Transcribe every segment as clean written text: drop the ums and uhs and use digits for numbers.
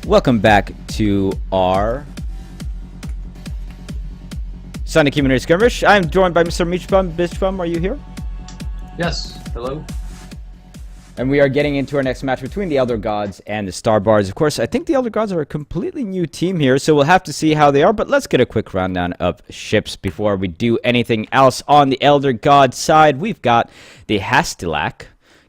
Welcome back to our Sunday Community Skirmish. I'm joined by Mr. Michbum. Bichbum, are you here? Yes. Hello. And we are getting into our next match between the Elder Gods and the Starbards. Of course, I think the Elder Gods are a completely new team here, so we'll have to see how they are. But let's get a quick rundown of ships before we do anything else. On the Elder God side, we've got the Hastilak,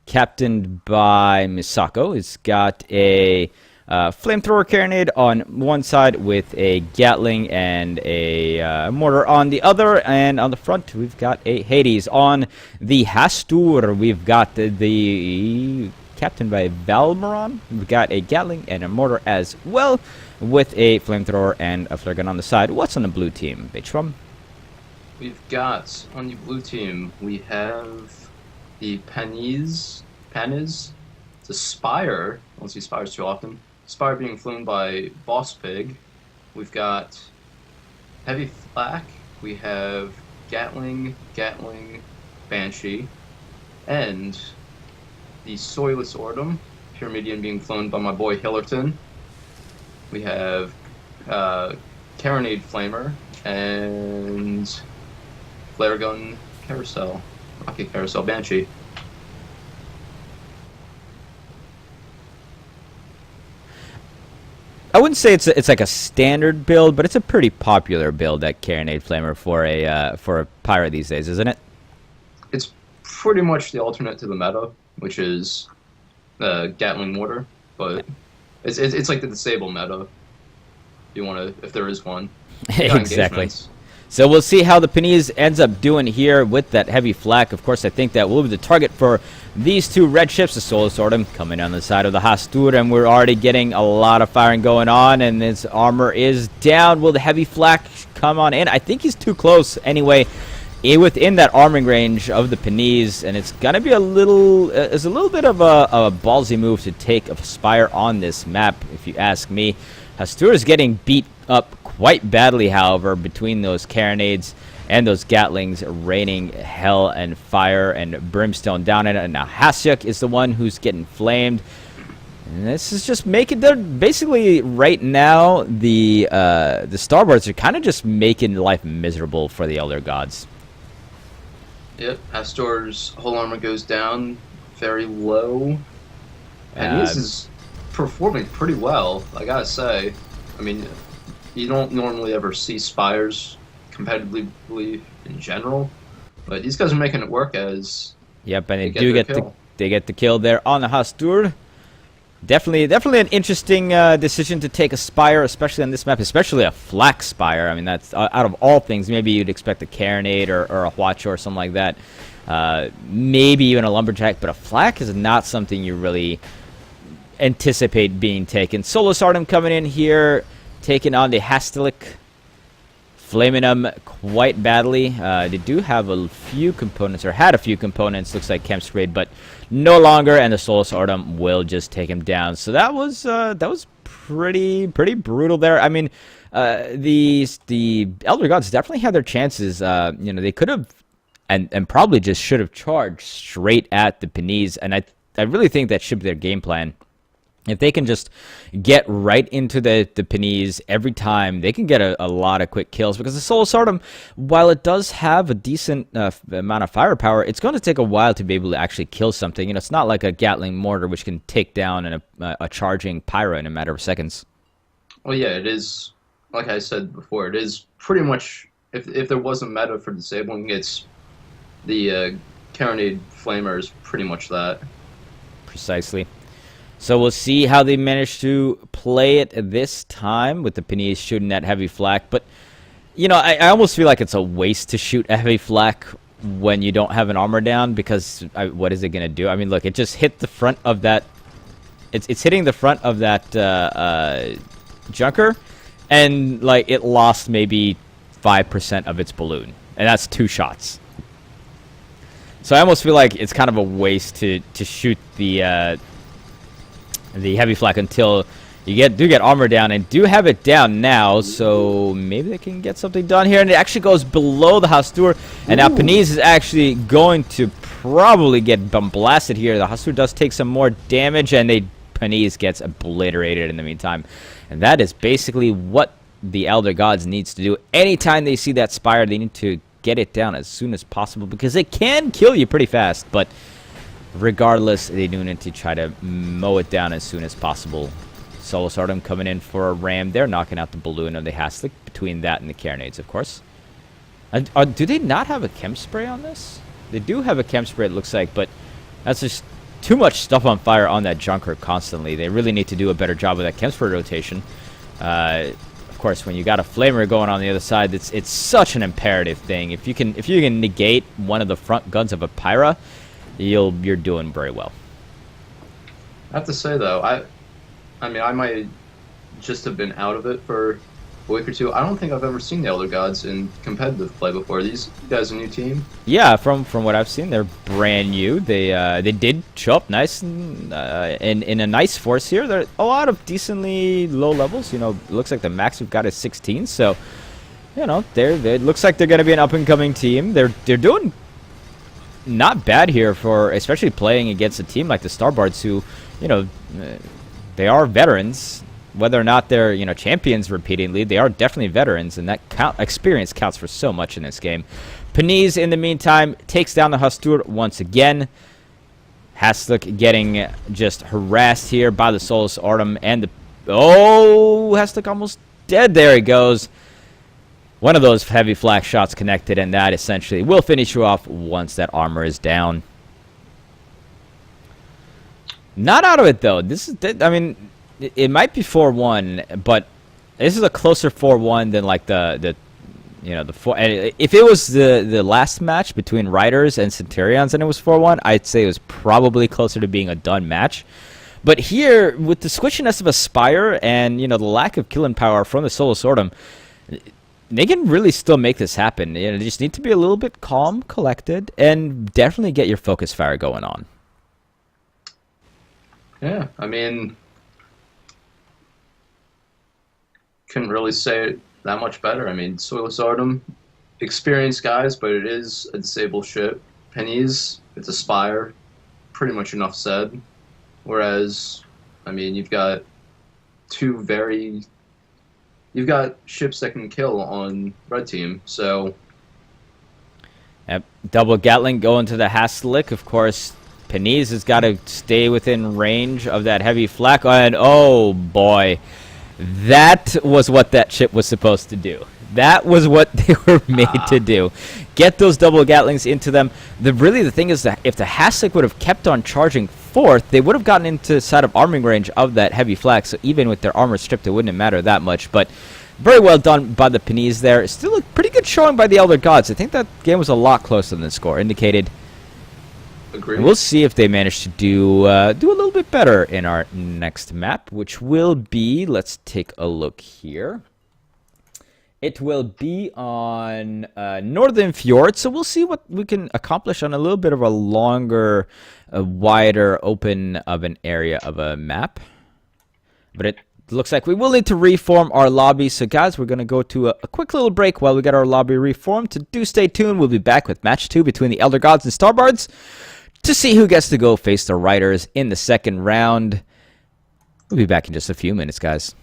captained by Misako. It's got a flamethrower carronade on one side with a Gatling and a mortar on the other, and on the front we've got a Hades. On the Hastur we've got the captained by Valmaron. We've got a Gatling and a mortar as well, with a flamethrower and a flare gun on the side. What's on the blue team, Bitchrum? We've got on the blue team we have the Panis. It's a Spire. I don't see Spires too often. Spire being flown by Boss Pig. We've got Heavy Flak. We have Gatling, Banshee, and the Soyless Ordum, Pyramidian being flown by my boy Hillerton. We have Carronade Flamer and Flare Gun Carousel, Rocket Carousel Banshee. I wouldn't say it's like a standard build, but it's a pretty popular build, that Carronade Flamer, for a pirate these days, isn't it? It's pretty much the alternate to the meta, which is Gatling Mortar, but it's like the disable meta. If there is one. Exactly. So we'll see how the Panis ends up doing here with that heavy flak. Of course, I think that will be the target for these two red ships, the Solar Swordum coming on the side of the Hastur, and we're already getting a lot of firing going on, and his armor is down. Will the heavy flak come on in? I think he's too close anyway, within that arming range of the Panis, and it's gonna be a little bit of a ballsy move to take a Spire on this map, if you ask me. Hastur is getting beat up quite badly, however, between those carronades and those Gatlings raining hell and fire and brimstone down it. And now Hasyuk is the one who's getting flamed. And this is just making basically right now the Starbards are kind of just making life miserable for the Elder Gods. Yep, Hastur's whole armor goes down very low, and this is performing pretty well, I gotta say. I mean, you don't normally ever see Spires competitively in general, but these guys are making it work as yep, and they get the kill there on the Hastur. Definitely an interesting decision to take a Spire, especially on this map, especially a flak Spire. I mean, that's out of all things, maybe you'd expect a Carronade or a Hwacho or something like that. Maybe even a Lumberjack, but a flak is not something you really anticipate being taken. Solar Swordum coming in here, taking on the Hastilak, flaming them quite badly. They do have a few components, or had a few components, looks like Chemsgrade, but no longer, and the Solar Swordum will just take him down. So that was pretty brutal there. I mean, the Elder Gods definitely had their chances. They could have and probably just should have charged straight at the Panis, and I really think that should be their game plan. If they can just get right into the Panis every time, they can get a lot of quick kills, because the Solar Swordum, while it does have a decent amount of firepower, it's going to take a while to be able to actually kill something. It's not like a Gatling mortar, which can take down a charging Pyro in a matter of seconds. Well, yeah, it is, like I said before, it is pretty much, if there was a meta for disabling, it's the Carronade Flamer is pretty much that. Precisely. So we'll see how they manage to play it this time with the Panis shooting that heavy flak. But, I almost feel like it's a waste to shoot a heavy flak when you don't have an armor down, because what is it going to do? I mean, look, it just hit the front of that. It's hitting the front of that Junker, and, like, it lost maybe 5% of its balloon. And that's 2 shots. So I almost feel like it's kind of a waste to shoot the heavy flak until you do get armor down, and do have it down now, so maybe they can get something done here. And it actually goes below the Hastur, and now Panis is actually going to probably get blasted here. The Hastur does take some more damage, and they Panise gets obliterated in the meantime. And that is basically what the Elder Gods needs to do. Anytime they see that Spire, they need to get it down as soon as possible, because it can kill you pretty fast. But regardless, they do need to try to mow it down as soon as possible. Solo Stardom coming in for a ram. They're knocking out the balloon of the Haslick between that and the Carronades, of course. Do they not have a chem spray on this? They do have a chem spray, it looks like, but that's just too much stuff on fire on that Junker constantly. They really need to do a better job with that chem spray rotation. Of course, when you got a flamer going on the other side, it's such an imperative thing. If you can negate one of the front guns of a Pyra, you're doing very well. I have to say though, I mean, I might just have been out of it for a week or two. I don't think I've ever seen the Elder Gods in competitive play before. These guys a new team? Yeah, from what I've seen, they're brand new. They did show up nice and, in a nice force here. They're a lot of decently low levels. You know, it looks like the max we've got is 16. So, you know, it looks like they're going to be an up and coming team. They're doing not bad here for especially playing against a team like the Starbards, who, you know, they are veterans. Whether or not they're, you know, champions repeatedly, they are definitely veterans, and that experience counts for so much in this game. Panise, in the meantime, takes down the Hastur once again. Haslick getting just harassed here by the Solus Artem and the... Oh, Haslick almost dead. There he goes. One of those heavy flak shots connected, and that essentially will finish you off once that armor is down. Not out of it, though. This is... I mean... It might be 4-1, but this is a closer 4-1 than like the you know, the 4. If it was the last match between Riders and Centurions and it was 4-1, I'd say it was probably closer to being a done match. But here, with the squishiness of a Spire and, you know, the lack of killing power from the Solo Swordum, they can really still make this happen. You know, they just need to be a little bit calm, collected, and definitely get your focus fire going on. Yeah, I mean, couldn't really say it that much better. I mean, Soilus Artem, experienced guys, but it is a disabled ship. Pennies, it's a Spire, pretty much enough said. Whereas, I mean, you've got you've got ships that can kill on Red Team, so... Yep. Double Gatling going to the Haslick, of course. Pennies has got to stay within range of that heavy flak, and oh boy, that was what that ship was supposed to do. That was what they were made to do. Get those double Gatlings into them. The thing is that if the Haslick would have kept on charging forth, they would have gotten into side of arming range of that heavy flak, so even with their armor stripped, it wouldn't matter that much. But very well done by the Pennies there. Still a pretty good showing by the Elder Gods. I think that game was a lot closer than the score indicated. Agreed. We'll see if they manage to do a little bit better in our next map, which will be, let's take a look here. It will be on Northern Fjord, so we'll see what we can accomplish on a little bit of a longer, wider, open of an area of a map. But it looks like we will need to reform our lobby. So guys, we're going to go to a quick little break while we get our lobby reformed. So do stay tuned. We'll be back with match 2 between the Elder Gods and Starbards to see who gets to go face the Riders in the second round. We'll be back in just a few minutes, guys.